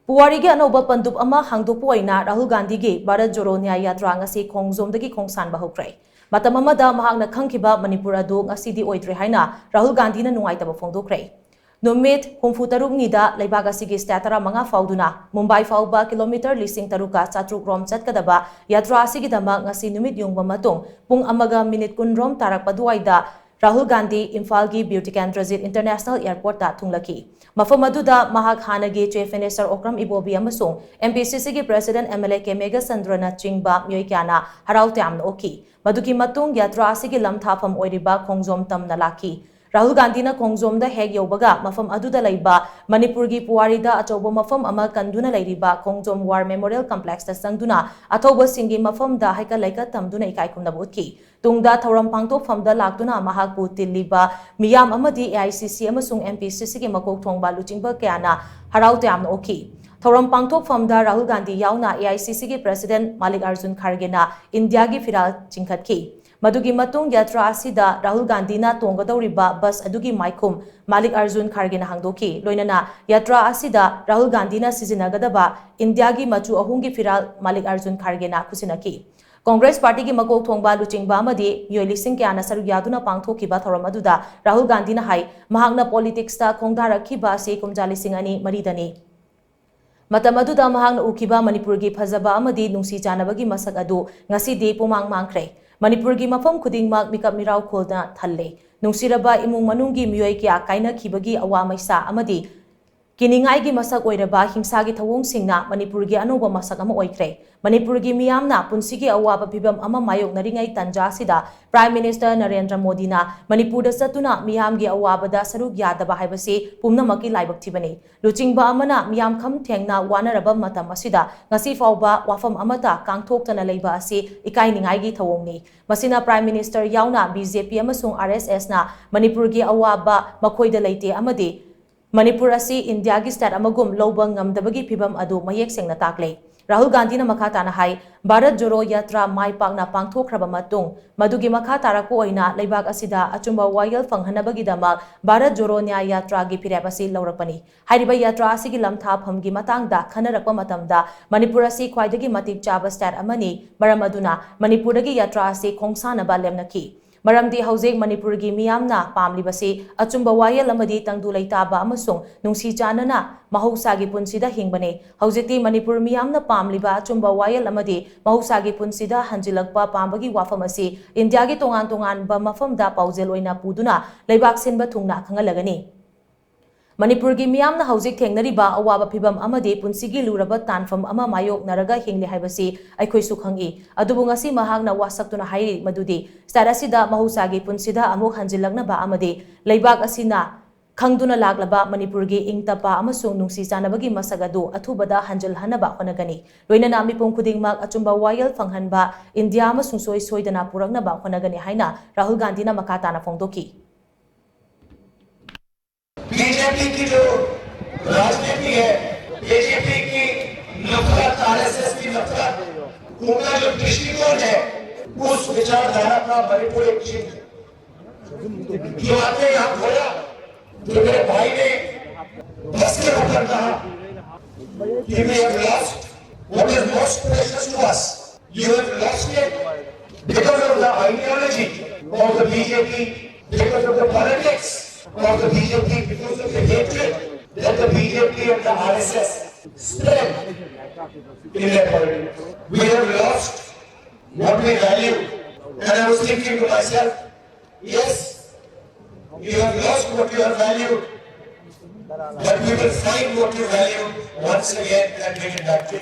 Puwari gi anouba pandup ama hangdokpa oina Rahul Gandhi gi Bharat Jodo Nyay Yatra ngasi Khongjom dagi khongshanba houkhre. Matam amada mahak na khangkhiba Manipur adu ngasidi oidre haina Rahul Gandhi na nungaitaba phongdokkhre. Numit humfutaruk nida leibag asigi statara manga fauduna Mumbai fauba kilometer lising taruka chatruk rom chatkadaba yatra asigi dama ngasi numit yungba matung pung amaga minute kunrom tarak paduaida Rahul Gandhi Imphal-gi Beauty Transit International Airport ta thunglaki. Mafam aduda mahak hanagi Chief Minister Okram Ibobi amasung MPCC-gi President MLA Kemega Sandrana chingba miyoi kyana harau tyamna oki. Maduki matung yatra asigi lamthafam oiriba Khongjom tamna laki. Rahul Gandhi na Khongjom da heg yobaga mafam aduda laiba Manipur gi Puwari da achoba mafam ama kanduna lairiba Khongjom War Memorial Complex ta sangduna athoba singi mafam da haika laika tamduna ikai khumna butki. Tungda thoram pangtok famda laktuna mahak pu tilliba miyam amadi AICC amasung MPCC gi makok thongba luchingba kyana harau tyamna oki. Thoram pangtok famda Rahul Gandhi yauna AICC gi President Mallikarjun Kharge na India gi firal chingkhatki. Madugi matung yatra asida Rahul Gandhi na tonggadawriba bus adugi maikum Mallikarjun Kharge na hangdoki. Loinana yatra asida Rahul Gandhi na sizinagadaba India gi machu ahungi firal Mallikarjun Kharge na kusinaki. Congress Party ki makok thongba luchingba amadi miyoi lising kyana saruk yaduna pangthokiba thoram aduda Rahul Gandhi na hai mahakna politics ta khongdarakhiba se kumja lising ani maridani. Matam aduda mahakna ukiba Manipur gi phajaba amadi nungsi chanabagi masak adu ngasidi pumang mangkhre. Manipur gi mafam khudingmak mikap mirau kholna thalle. Nungsiraba imung manunggi miyoi kya kaina khibagi awa maisa amadi kiningai gi masak oiraba hingsa gi thawong singna Manipur gi anouba masak ama oikhre. Manipur gi miyamna punsigi awaba phibam ama mayok naringai tanja sida Prime Minister Narendra Modi na Manipur da satuna miyam gi awaba da saruk yadaba haibasi pumnamaki laibak thibani. Luchingba amana miyam kham thengna wanaraba matam asida ngasi fauba wafam amata kangthoktana leiba asi ikai ningai gi thawongni. Masina Prime Minister yauna BJP amasung RSS na Manipur gi awaba makhoida leite amadi Manipur asi India gi state amagum loba ngamdabagi phibam adu mayek sengna takle. Rahul Gandhi na makata na hai Bharat Jodo Yatra mai pakna pangthokhraba matung madugi makata ra ko oina leibak asida achumba wayal phanghanabagi dama Bharat Jodo Nyay Yatra gi phirep asi laurakpani. Hairiba yatra asi gi lamtha phamgi matangda khanarakpa matamda Manipur asi khwaidagi matik chaba state amani maram aduna Manipur dagi yatra asi khongsanaba lemnaki. Maramdi haujek Manipur gi miyamna pamlibasi achumba wayel amadi tangdu leitaba amasung nungsi chanana mahausagi punsida hingbane. Haujekti Manipur miyamna pamliba achumba wayel amadi mahausagi punsida hanjilakpa pambagi wafam asi India gi tongan ba mafamda paujel oina puduna leibak sinba thungna khangalagani. Manipur gi miyamna haujek thengnariba awaba phibam amadi punsigi luraba tanfam ama mayok naraga hingli haibasi aikhoi su khangi. Adubu ngasi mahakna wasaktuna hairi madudi starasida mahusagi punsida amuk hanjilaknaba amadi leibak asina khangduna laglaba Manipur gi ingtapa amasung nungsi chanabagi masagadu athubada hanjal hanaba honagani. Loinana mipum khudingmak achumba wayal phanghanba India amasung soidana puraknaba honagani haina Rahul Gandhi na makata na phongdoki. BJP की जो राजनीति है, BJP की नफरत, RSS की नफरत, उनका जो दृष्टिकोण है, उस विचारधारा का मणिपुर एक चिन्ह है। जो आपने यहाँ खोया, जो मेरे भाई ने बस के ऊपर कहा कि we have lost what is most precious to us. You have lost it because of the ideology of the BJP, because of the politics of the BJP, because of the hatred that the BJP and the RSS spread in their politics. We have lost what we value. And I was thinking to myself, yes, you have lost what you have valued, but we will find what you value once again and bring it back to you.